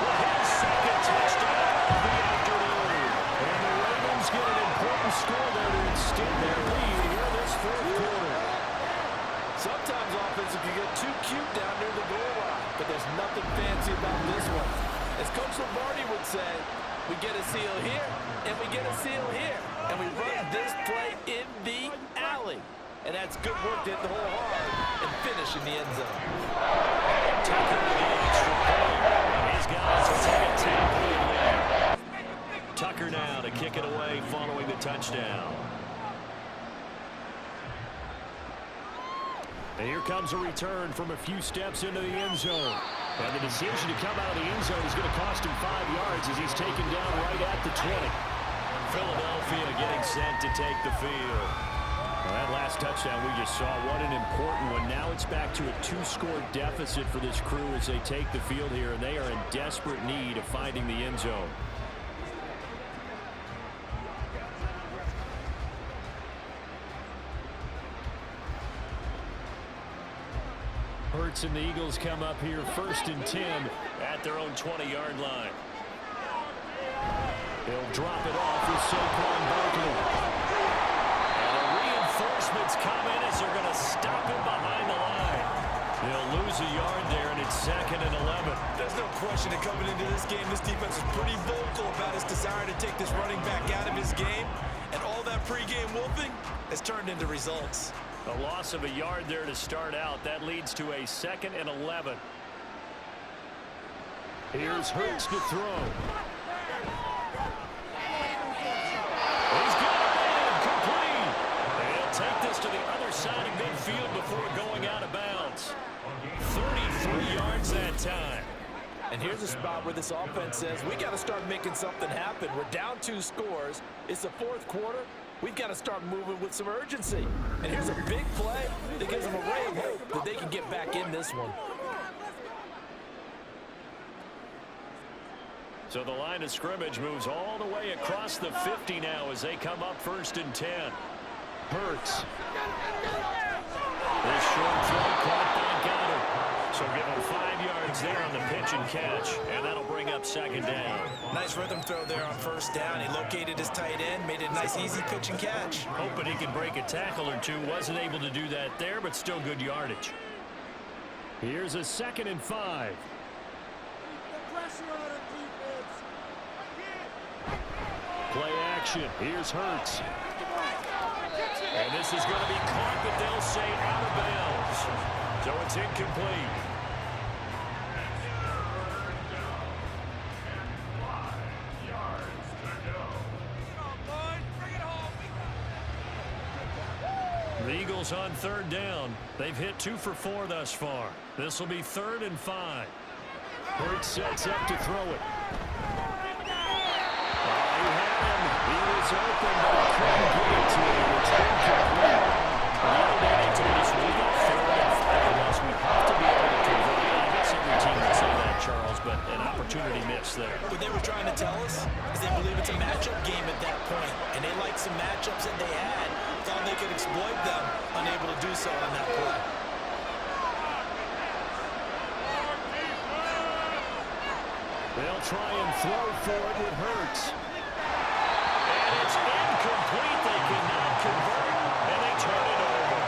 with his second touchdown of the afternoon. And the Ravens get an important score there to extend their lead here this 4th quarter. Sometimes offenses can get too cute down near the goal line, but there's nothing fancy about this one. As Coach Lombardi would say, We get a seal here, and we get a seal here. And we run this play in the alley. And that's good work to hit the hole hard and finish in the end zone. Tucker with the extra point. These guys will take a 10-point lead. Tucker now to kick it away following the touchdown. And here comes a return from a few steps into the end zone. And the decision to come out of the end zone is going to cost him 5 yards as he's taken down right at the 20. Philadelphia getting set to take the field. Well, that last touchdown we just saw, what an important one. Now it's back to a 2-score deficit for this crew as they take the field here, and they are in desperate need of finding the end zone. Hurts and the Eagles come up here 1st and 10 at their own 20-yard line. He'll drop it off with Saquon Barkley. And the reinforcements come in as they're going to stop him behind the line. They'll lose a yard there, and it's 2nd and 11. There's no question that coming into this game, this defense is pretty vocal about his desire to take this running back out of his game. And all that pregame wolfing has turned into results. A loss of a yard there to start out. That leads to a 2nd and 11. Here's Hurts to throw. He's got it in, complete. They'll take this to the other side of midfield before going out of bounds. 33 yards that time. And here's a spot where this offense says, we got to start making something happen. We're down 2 scores. It's the 4th quarter. We've got to start moving with some urgency. And here's a big play that gives them a ray of hope that they can get back in this one. So the line of scrimmage moves all the way across the 50 now as they come up 1st and 10. Hurts. This short throw caught by Goddard. So give him 5 yards there on the pitch and catch, and that'll bring up 2nd down. Nice rhythm throw there on 1st down. He located his tight end, made it a nice, easy pitch and catch. Hoping he could break a tackle or two. Wasn't able to do that there, but still good yardage. Here's a 2nd and 5. Play action. Here's Hurts. And this is going to be caught, but they'll say out of bounds. So it's incomplete. The Eagles on 3rd down. They've hit 2 for 4 thus far. This will be 3rd and 5. Hurts sets up to throw it. He had him. He was open, but he couldn't get it to him. It's incomplete. The other day to this week, 3rd and 5 of us. We have to be able to convert. I guess every team would say that, Charles, but an opportunity missed there. What they were trying to tell us is they believe it's a matchup game at that point, and they liked some matchups that they had. Thought they could exploit them, unable to do so on that play. They'll try and throw for it with Hurts. And it's incomplete. They cannot convert, and they turn it over.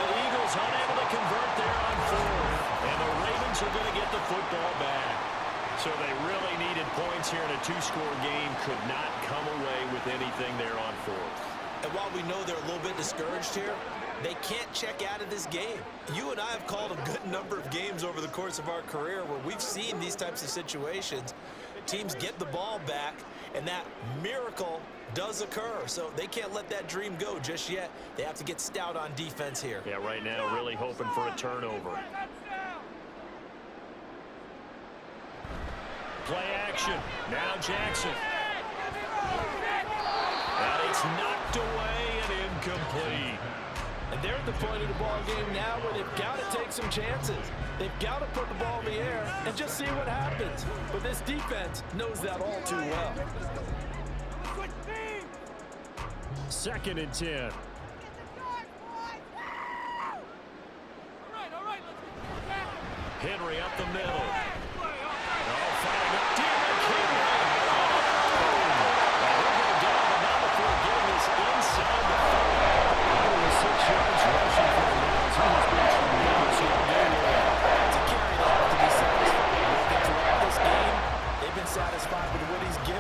The Eagles unable to convert there on 4th, and the Ravens are going to get the football back. So they really needed points here in a 2-score game. Could not come away with anything there on 4th. And while we know they're a little bit discouraged here, they can't check out of this game. You and I have called a good number of games over the course of our career where we've seen these types of situations. Teams get the ball back, and that miracle does occur. So they can't let that dream go just yet. They have to get stout on defense here. Yeah, right now really hoping for a turnover. Play action. Now Jackson. And it's knocked away and incomplete. And they're at the point of the ball game now where they've got to take some chances. They've got to put the ball in the air and just see what happens. But this defense knows that all too well. 2nd and 10. Henry up the middle. Oh, firing up. Derrick Henry. He'll go down, but not before getting this inside the 30. 6 yards rushing for the Rams. He has been tremendous all game long. To carry that, to be satisfied with it throughout this game, they've been satisfied with what he's given.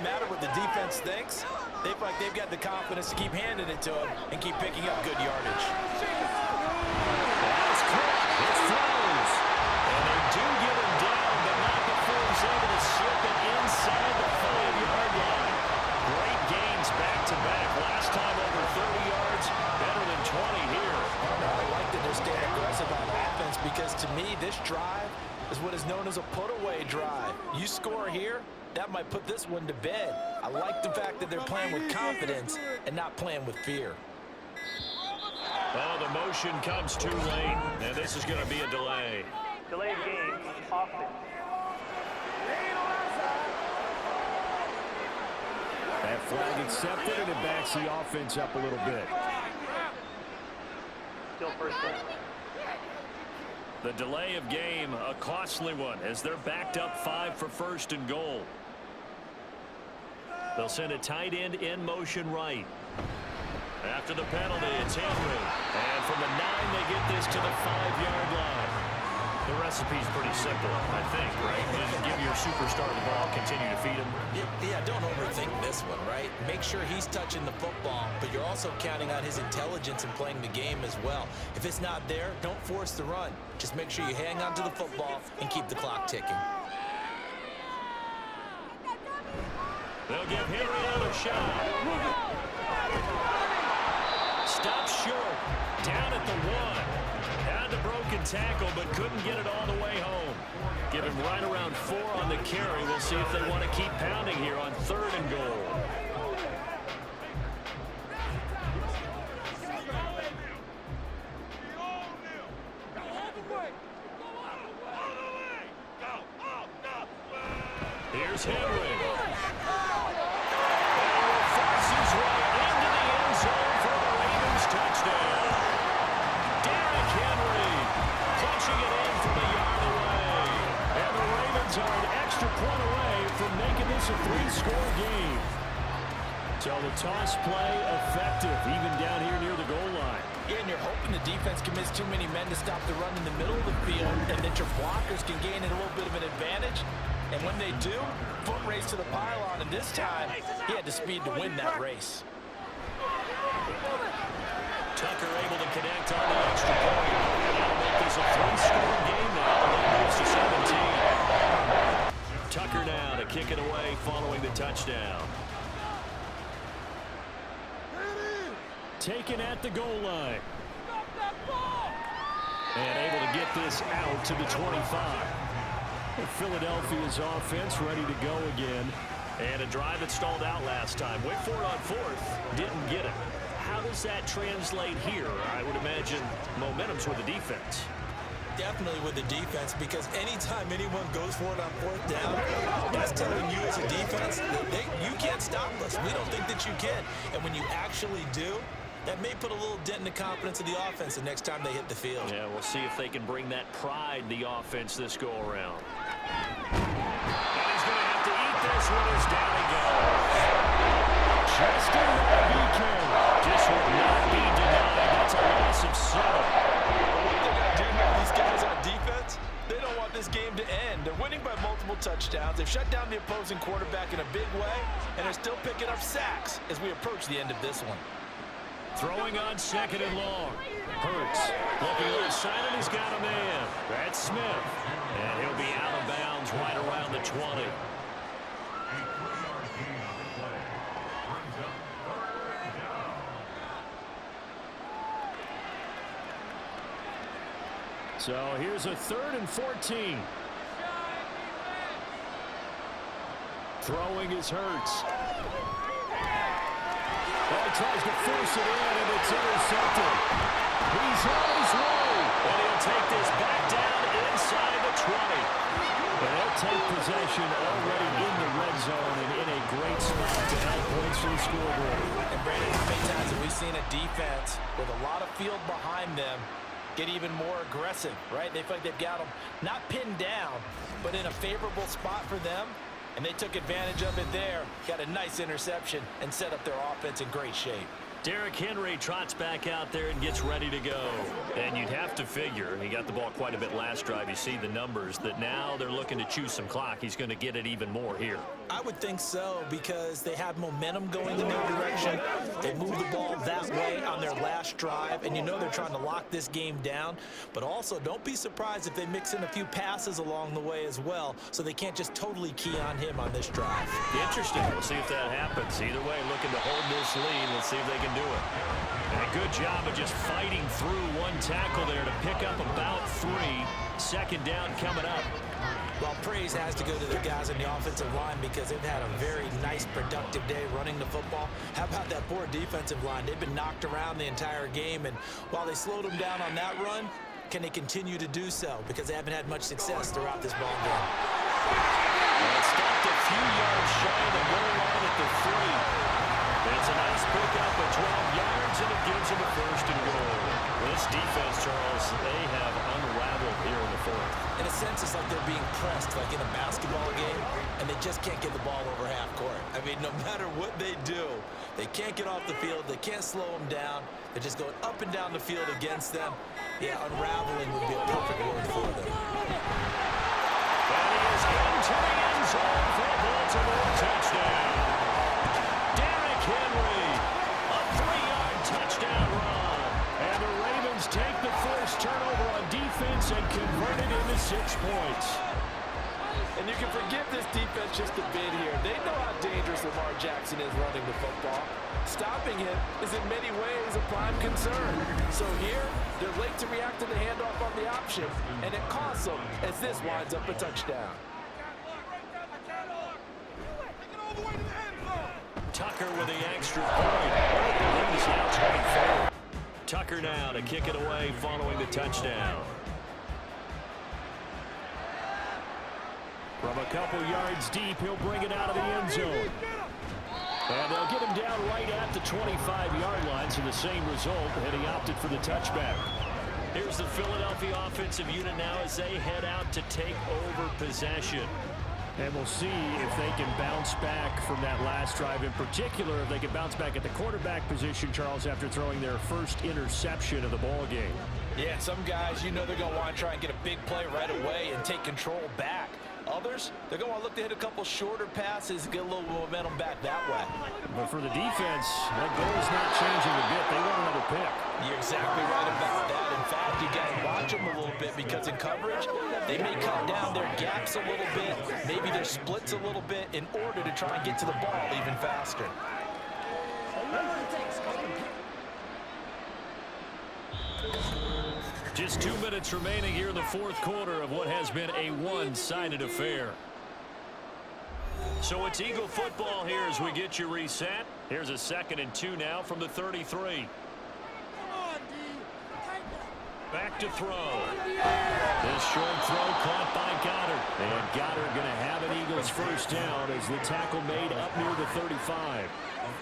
matter what the defense thinks. They feel like they've got the confidence to keep handing it to him and keep picking up good yardage. That's caught. It throws. And they do get him down, but not before he's able to slip it inside the 5-yard line. Great gains back-to-back. Last time over 30 yards, better than 20 here. I like that they're staying aggressive on offense because, to me, this drive is what is known as a put-away drive. You score here, that might put this one to bed. I like the fact that they're playing with confidence and not playing with fear. Oh, the motion comes too late, and this is going to be a delay. Delayed game, offense. That flag accepted, and it backs the offense up a little bit. Still first down. The delay of game, a costly one, as they're backed up 5 for first and goal. They'll send a tight end in motion right. After the penalty, it's Henry. And from the 9, they get this to the 5-yard line. The recipe's pretty simple, I think, right? Just give your superstar the ball, continue to feed him. Yeah, don't overthink this one, right? Make sure he's touching the football, but you're also counting on his intelligence in playing the game as well. If it's not there, don't force the run. Just make sure you hang on to the football and keep the clock ticking. They'll give Henry another shot. Stop short. Down at the 1. Had the broken tackle, but couldn't get it all the way home. Give him right around 4 on the carry. We'll see if they want to keep pounding here on 3rd and goal. Here's Henry. Forces right into the end zone for the Ravens touchdown. Derrick Henry punching it in from a yard away. And the Ravens are an extra point away from making this a 3-score game. So the toss play effective, even down here near the goal line. Yeah, and you're hoping the defense commits too many men to stop the run in the middle of the field and that your blockers can gain a little bit of an advantage. And when they do, foot race to the pylon, and this time, he had the speed to win that race. Tucker able to connect on the extra point. That'll make this a 3-score game now. That moves to 17. Tucker now to kick it away following the touchdown. Taken at the goal line. And able to get this out to the 25. Philadelphia's offense ready to go again. And a drive that stalled out last time. Went for it on 4th. Didn't get it. How does that translate here? I would imagine momentum's with the defense. Definitely with the defense, because anytime anyone goes for it on 4th down, that's telling you as a defense that you can't stop us. We don't think that you can. And when you actually do, that may put a little dent in the confidence of the offense the next time they hit the field. Yeah, we'll see if they can bring that pride, the offense, this go-around. And he's going to have to eat this one as down he goes. Justin BK just would not be denied. That's a loss of 7. What they got to do here, these guys on defense, they don't want this game to end. They're winning by multiple touchdowns. They've shut down the opposing quarterback in a big way, and they're still picking up sacks as we approach the end of this one. Throwing on 2nd and long. Hurts looking a little silent. He's got a man. That's Smith. And he'll be out of bounds right around the 20. So here's a 3rd and 14. Throwing is Hurts. Well, he tries to force it in, and it's intercepted. He's on his way. And he'll take this back down inside the 20. And they'll take possession already in the red zone and in a great spot to add points to the scoreboard. And Brandon, how many times have we seen a defense with a lot of field behind them get even more aggressive, right? They feel like they've got them not pinned down, but in a favorable spot for them. And they took advantage of it there, got a nice interception, and set up their offense in great shape. Derrick Henry trots back out there and gets ready to go. And you'd have to figure, he got the ball quite a bit last drive. You see the numbers, that now they're looking to chew some clock. He's going to get it even more here. I would think so, because they have momentum going in their direction. They move the ball that way on their last drive, and you know they're trying to lock this game down. But also, don't be surprised if they mix in a few passes along the way as well, so they can't just totally key on him on this drive. Interesting. We'll see if that happens. Either way, looking to hold this lead. Let's see if they can do it. And a good job of just fighting through one tackle there to pick up about 3. Second down coming up. Well, praise has to go to the guys on the offensive line because they've had a very nice, productive day running the football. How about that poor defensive line? They've been knocked around the entire game, and while they slowed them down on that run, can they continue to do so? Because they haven't had much success throughout this ball game. Well, it's stopped a few yards shy of the goal line at the 3. It's a nice pickup of 12 yards, and it gives them a first and goal. This defense, Charles, they have unraveled here in the 4th. In a sense, it's like they're being pressed, like in a basketball game, and they just can't get the ball over half court. I mean, no matter what they do, they can't get off the field. They can't slow them down. They're just going up and down the field against them. Yeah, unraveling would be a perfect word for them. And he is into the end zone for a Baltimore touchdown. Derrick Henry, a 3-yard touchdown run. And the Ravens take the first turnover on defense and convert it into 6 points. And you can forgive this defense just a bit here. They know how dangerous Lamar Jackson is running the football. Stopping him is in many ways a prime concern. So here, they're late to react to the handoff on the option, and it costs them as this winds up a touchdown. Tucker with the extra point. The lead is now 24. Tucker now to kick it away following the touchdown. From a couple yards deep, he'll bring it out of the end zone. And they'll get him down right at the 25-yard line, so the same result, and he opted for the touchback. Here's the Philadelphia offensive unit now as they head out to take over possession. And we'll see if they can bounce back from that last drive. In particular, if they can bounce back at the quarterback position, Charles, after throwing their first interception of the ball game. Yeah, some guys, you know they're going to want to try and get a big play right away and take control back. Others, they're going to look to hit a couple shorter passes and get a little momentum back that way. But for the defense, that goal is not changing a bit. They want another pick. You're exactly right about that. In fact, you got to watch them a little bit because in coverage, they may cut down their gaps a little bit, maybe their splits a little bit in order to try and get to the ball even faster. Just 2 minutes remaining here in the 4th quarter of what has been a one-sided affair. So it's Eagle football here as we get you reset. Here's a 2nd and 2 now from the 33. Back to throw. This short throw caught by Goddard. And Goddard going to have an Eagles first down as the tackle made up near the 35.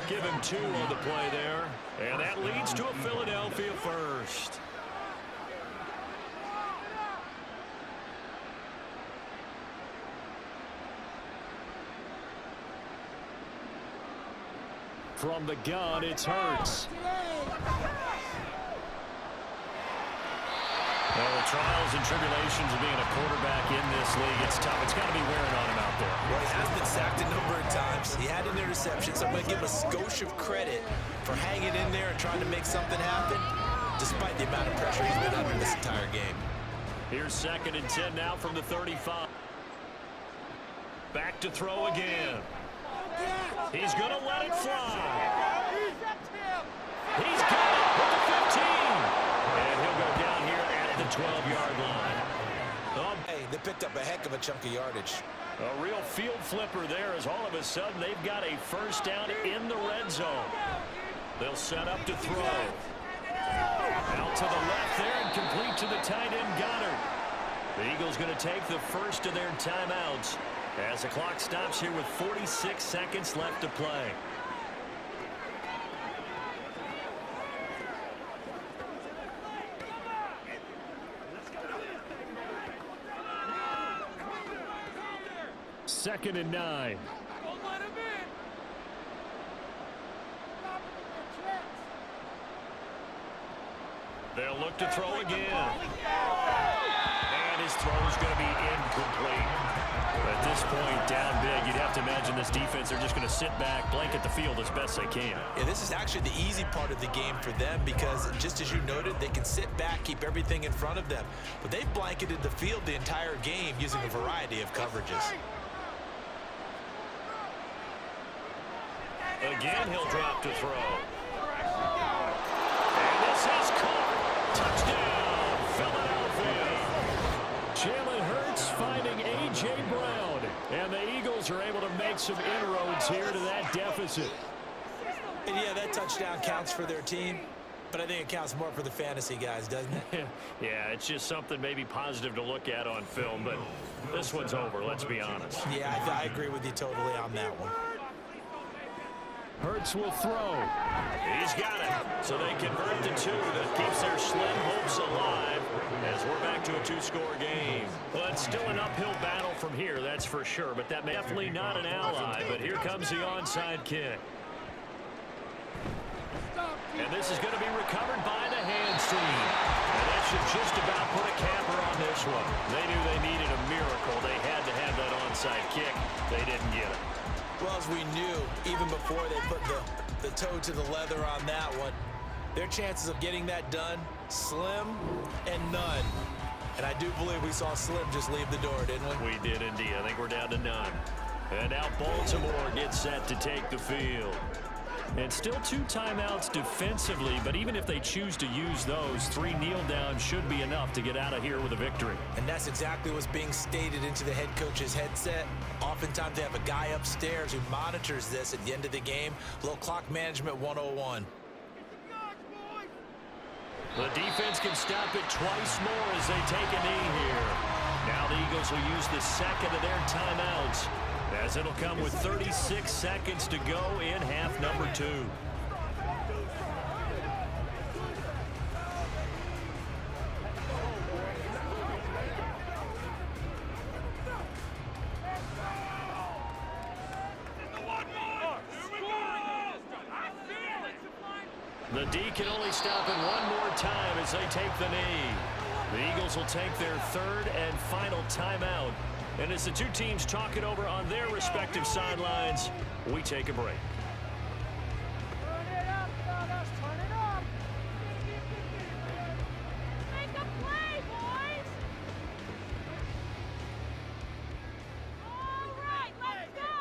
Give him 2 on the play there. And that leads to a Philadelphia first. From the gun, it's Hurts. Well, the trials and tribulations of being a quarterback in this league, it's tough. It's got to be wearing on him out there. Well, he has been sacked a number of times. He had an interception, so I'm going to give him a skosh of credit for hanging in there and trying to make something happen, despite the amount of pressure he's been under this entire game. Here's 2nd and 10 now from the 35. Back to throw again. He's going to let it fly. He's got it with the 15. And he'll go down here at the 12-yard line. Hey, they picked up a heck of a chunk of yardage. A real field flipper there as all of a sudden they've got a first down in the red zone. They'll set up to throw. Out to the left there and complete to the tight end Goddard. The Eagles going to take the first of their timeouts as the clock stops here with 46 seconds left to play. Second and 9. They'll look to throw again. And his throw is going to be incomplete. But this point, down big, you'd have to imagine this defense, they're just going to sit back, blanket the field as best they can. Yeah, this is actually the easy part of the game for them because, just as you noted, they can sit back, keep everything in front of them. But they've blanketed the field the entire game using a variety of coverages. Again, he'll drop to throw. And this is caught. Touchdown, Philadelphia. Jalen Hurts finding A.J. Brown. And the Eagles are able to make some inroads here to that deficit. And yeah, that touchdown counts for their team, but I think it counts more for the fantasy guys, doesn't it? Yeah, it's just something maybe positive to look at on film, but this one's over, let's be honest. Yeah, I agree with you totally on that one. Hurts will throw. He's got it. So they convert to 2. That keeps their slim hopes alive as we're back to a 2-score game. Well, it's still an uphill battle from here, that's for sure, but that may definitely not an ally. But here comes the onside kick. And this is going to be recovered by the hands team. And that should just about put a capper on this one. They knew they needed a miracle. They had to have that onside kick. They didn't get it. Well, as we knew, even before they put the toe to the leather on that one, their chances of getting that done, slim and none. And I do believe we saw Slim just leave the door, didn't we? We did indeed. I think we're down to none. And now Baltimore gets set to take the field. And still 2 timeouts defensively, but even if they choose to use those, 3 kneel downs should be enough to get out of here with a victory. And that's exactly what's being stated into the head coach's headset. Oftentimes they have a guy upstairs who monitors this at the end of the game. A little clock management 101. The defense can stop it twice more as they take a knee here. Now the Eagles will use the second of their timeouts, as it'll come with 36 seconds to go in half number 2. The D can only stop it one more time as they take the knee. The Eagles will take their 3rd and final timeout. And as the 2 teams talk it over on their respective sidelines, we take a break. Turn it up, fellas. Turn it up. Make a play, boys. All right, let's go.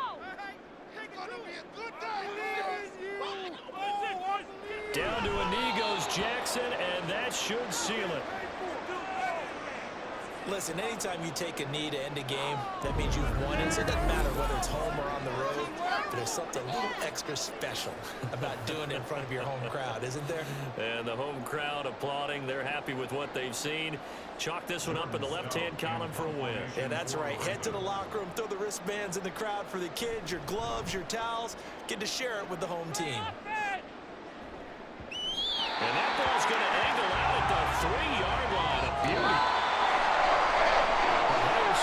It's gonna be a good day. Down to a knee goes Jackson, and that should seal it. Listen, anytime you take a knee to end a game, that means you've won it. So it doesn't matter whether it's home or on the road, but there's something a little extra special about doing it in front of your home crowd, isn't there? And the home crowd applauding. They're happy with what they've seen. Chalk this one up in the left-hand column for a win. Yeah, that's right. Head to the locker room, throw the wristbands in the crowd for the kids, your gloves, your towels. Get to share it with the home team. And that ball's going to angle out at the 3-yard line. A beauty.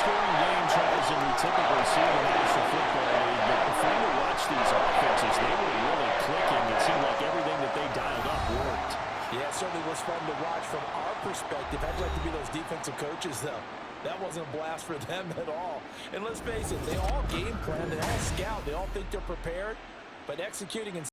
Scoring game, Charles, and we typically see in the National Football League, but the fun to watch these offenses, they were really clicking. It seemed like everything that they dialed up worked. Yeah, it certainly was fun to watch from our perspective. I'd like to be those defensive coaches, though. That wasn't a blast for them at all. And let's face it, they all game plan, they all scout, they all think they're prepared, but executing and